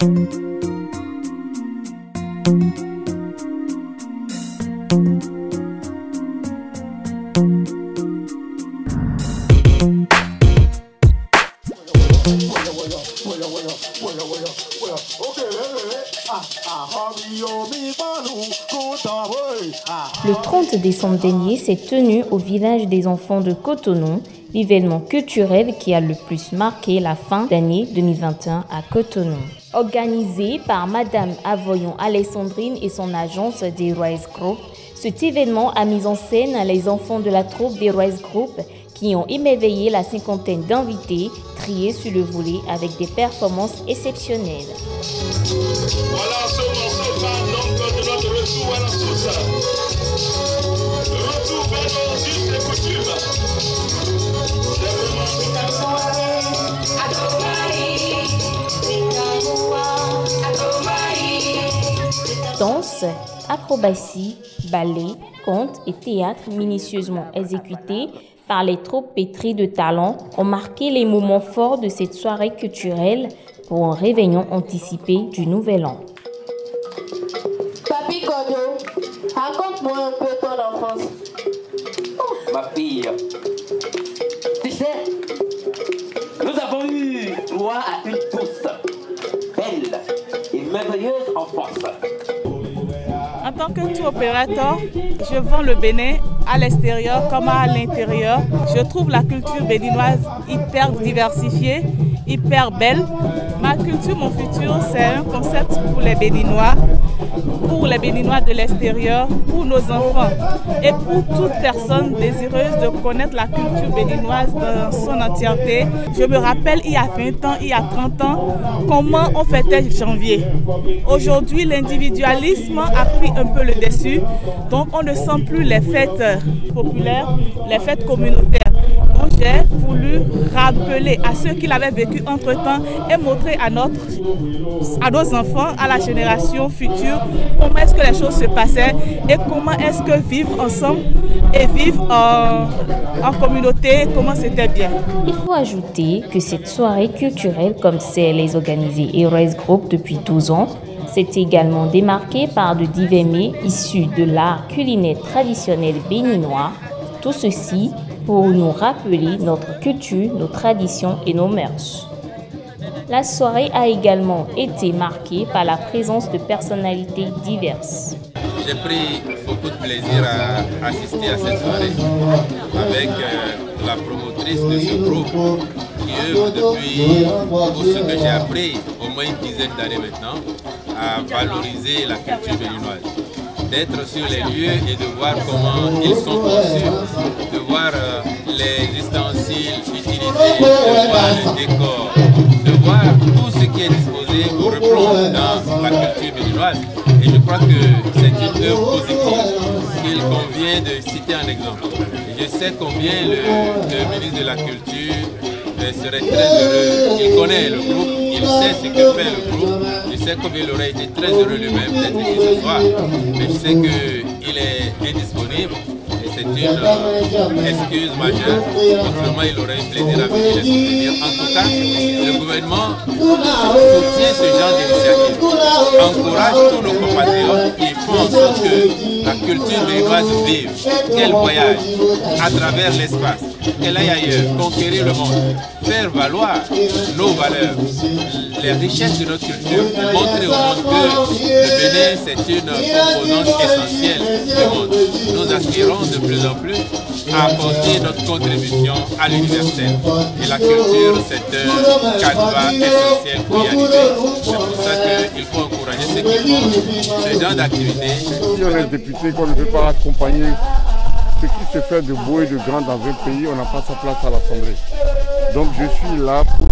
Le 30 décembre dernier s'est tenu au village des enfants de Cotonou l'événement culturel qui a le plus marqué la fin d'année 2021 à Cotonou. Organisé par Madame Avoyon Alessandrine et son agence des Rise Group, cet événement a mis en scène les enfants de la troupe des Rise Group qui ont émerveillé la cinquantaine d'invités triés sur le volet avec des performances exceptionnelles. Voilà ce morceau par donc de notre retour à la source. Retour vers nos us et coutumes. Danse, acrobatie, ballet, conte et théâtre minutieusement exécutés par les troupes pétries de talent ont marqué les moments forts de cette soirée culturelle pour un réveillon anticipé du Nouvel An. Papi Kodo, raconte-moi un peu ton enfance. Ma fille, tu sais, nous avons eu droit à une douce, belle et merveilleuse enfance. En tant que tour opérateur, je vends le Bénin à l'extérieur comme à l'intérieur. Je trouve la culture béninoise hyper diversifiée, hyper belle. Ma culture, mon futur, c'est un concept pour les Béninois de l'extérieur, pour nos enfants et pour toute personne désireuse de connaître la culture béninoise dans son entièreté. Je me rappelle il y a 20 ans, il y a 30 ans, comment on fêtait janvier. Aujourd'hui, l'individualisme a pris un peu le dessus, donc on ne sent plus les fêtes populaires, les fêtes communautaires. Donc j'ai voulu rappeler à ceux qui l'avaient vécu entre-temps et montrer à nos enfants, à la génération future, comment est-ce que les choses se passaient et comment est-ce que vivre ensemble et vivre en communauté, comment c'était bien. Il faut ajouter que cette soirée culturelle, comme celle les organisée Rise Group depuis 12 ans, s'est également démarquée par de divers mets issus de l'art culinaire traditionnel béninois. Tout ceci pour nous rappeler notre culture, nos traditions et nos mœurs. La soirée a également été marquée par la présence de personnalités diverses. J'ai pris beaucoup de plaisir à assister à cette soirée avec la promotrice de ce groupe qui œuvre depuis, pour ce que j'ai appris, au moins une dizaine d'années maintenant, à valoriser la culture béninoise. D'être sur les lieux et de voir comment ils sont conçus, de voir les ustensiles utilisés, de voir le décor, de voir tout ce qui est disposé pour reprendre dans la culture béninoise. Et je crois que c'est une œuvre positive qu'il convient de citer en exemple. Et je sais combien le ministre de la Culture serait très heureux. Il connaît le groupe, il sait ce que fait le groupe. Je sais combien il aurait été très heureux lui-même d'être ici ce soir. Mais je sais qu'il est indisponible. Et c'est une excuse majeure. Autrement, il aurait eu plaisir à venir les soutenir. En tout cas, le gouvernement soutient ce genre d'initiative. Encourage tous nos compatriotes qui font en sorte que la culture béninoise vive, qu'elle voyage à travers l'espace, qu'elle aille ailleurs, conquérir le monde, faire valoir nos valeurs, les richesses de notre culture, montrer au monde que le Bénin c'est une composante essentielle du monde. Nous aspirons de plus en plus à apporter notre contribution à l'universel. Et la culture c'est un canevas essentiel pour y arriver. C'est pour ça qu'il faut encourager ceux qui font ce genre d'activité. Si on est député, qu'on ne peut pas accompagner ce qui se fait de beau et de grand dans un pays, on n'a pas sa place à l'Assemblée. Donc je suis là pour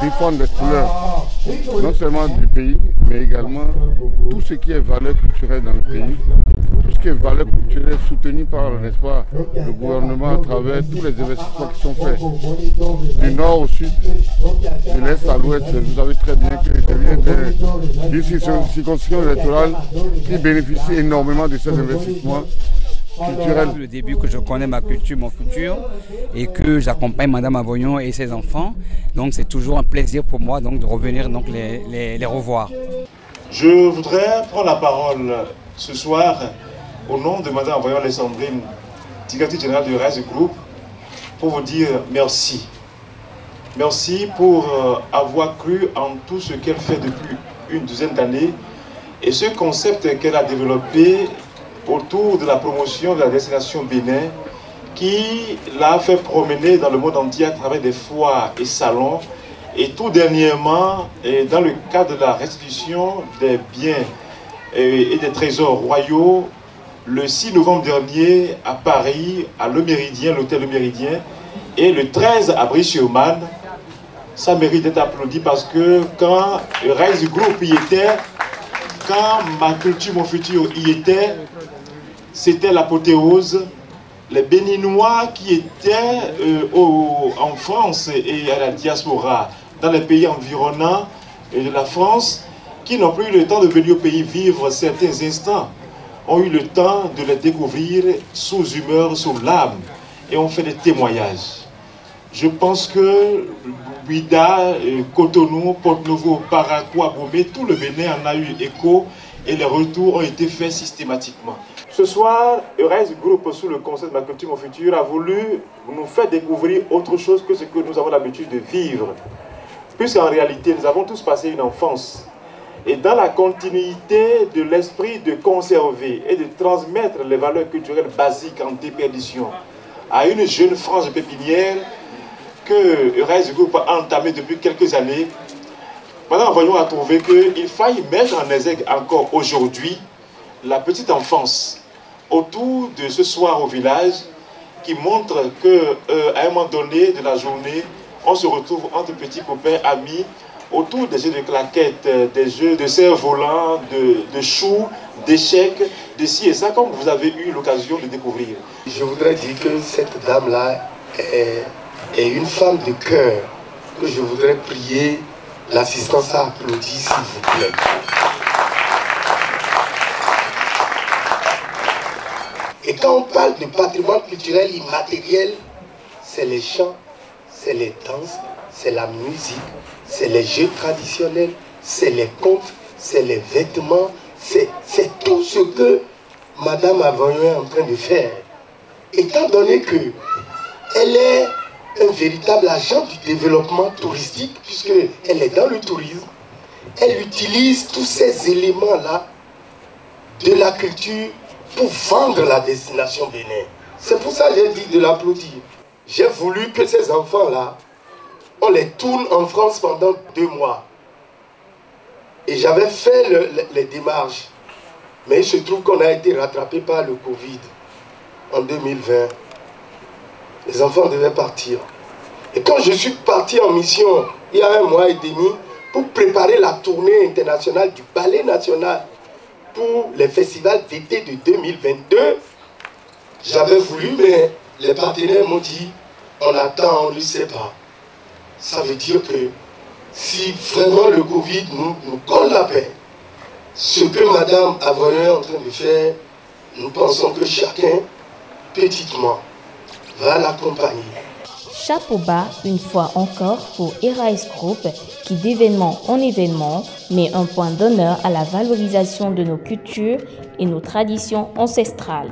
défendre les couleurs, non seulement du pays, mais également tout ce qui est valeur culturelle dans le pays, tout ce qui est valeur culturelle soutenue par, n'est-ce pas, le gouvernement à travers tous les investissements qui sont faits, du nord au sud, de l'est à l'ouest. Vous savez très bien que je viens d'une circonscription électorale qui bénéficie énormément de ces investissements. culturelle. Le début que je connais ma culture, mon futur, et que j'accompagne Madame Avoyon et ses enfants. Donc c'est toujours un plaisir pour moi donc, de revenir donc, les revoir. Je voudrais prendre la parole ce soir au nom de Madame Avoyon Alessandrine, directrice générale du Rise Group, pour vous dire merci. Merci pour avoir cru en tout ce qu'elle fait depuis une douzaine d'années et ce concept qu'elle a développé autour de la promotion de la destination Bénin qui l'a fait promener dans le monde entier à travers des foires et salons et tout dernièrement dans le cadre de la restitution des biens et des trésors royaux le 6 novembre dernier à Paris, à Le Méridien, l'hôtel Le Méridien, et le 13 à Brie-sur-Marne. Ça mérite d'être applaudi parce que quand Rise Group y était, quand ma culture, mon futur y était, c'était l'apothéose. Les Béninois qui étaient en France et à la diaspora, dans les pays environnants de la France, qui n'ont plus eu le temps de venir au pays vivre certains instants, ont eu le temps de les découvrir sous humeur, sous l'âme, et ont fait des témoignages. Je pense que Ouidah, Cotonou, Porto-Novo, Parakou, Gomé, tout le Bénin en a eu écho et les retours ont été faits systématiquement. Ce soir, Rise Group, sous le conseil de ma culture, mon futur, a voulu nous faire découvrir autre chose que ce que nous avons l'habitude de vivre. Puisqu'en réalité, nous avons tous passé une enfance. Et dans la continuité de l'esprit de conserver et de transmettre les valeurs culturelles basiques en déperdition à une jeune frange pépinière que Rise Group a entamé depuis quelques années, Madame Avoyon a trouvé qu'il faille mettre en exergue encore aujourd'hui la petite enfance autour de ce soir au village qui montre qu'à un moment donné de la journée, on se retrouve entre petits copains, amis, autour des jeux de claquettes, des jeux de cerfs-volants, de choux, d'échecs, de ci et ça, comme vous avez eu l'occasion de découvrir. Je voudrais dire que cette dame-là est une femme de cœur, que je voudrais prier l'assistance à applaudir, s'il vous plaît. Et quand on parle de patrimoine culturel immatériel, c'est les chants, c'est les danses, c'est la musique, c'est les jeux traditionnels, c'est les contes, c'est les vêtements, c'est tout ce que Madame Avoyon est en train de faire. Étant donné qu'elle est un véritable agent du développement touristique, puisqu'elle est dans le tourisme, elle utilise tous ces éléments-là de la culture pour vendre la destination Bénin. C'est pour ça que j'ai dit de l'applaudir. J'ai voulu que ces enfants-là, on les tourne en France pendant 2 mois. Et j'avais fait les démarches. Mais il se trouve qu'on a été rattrapé par le Covid en 2020. Les enfants devaient partir. Et quand je suis parti en mission, il y a 1 mois et demi, pour préparer la tournée internationale du Ballet National pour les festivals d'été de 2022, j'avais voulu, mais les partenaires m'ont dit, on attend, on ne sait pas. Ça veut dire que si vraiment le Covid nous colle la paix, ce que Madame Avoyon est en train de faire, nous pensons que chacun, petitement, va l'accompagner. Chapeau bas une fois encore pour Rise Group qui d'événement en événement met un point d'honneur à la valorisation de nos cultures et nos traditions ancestrales.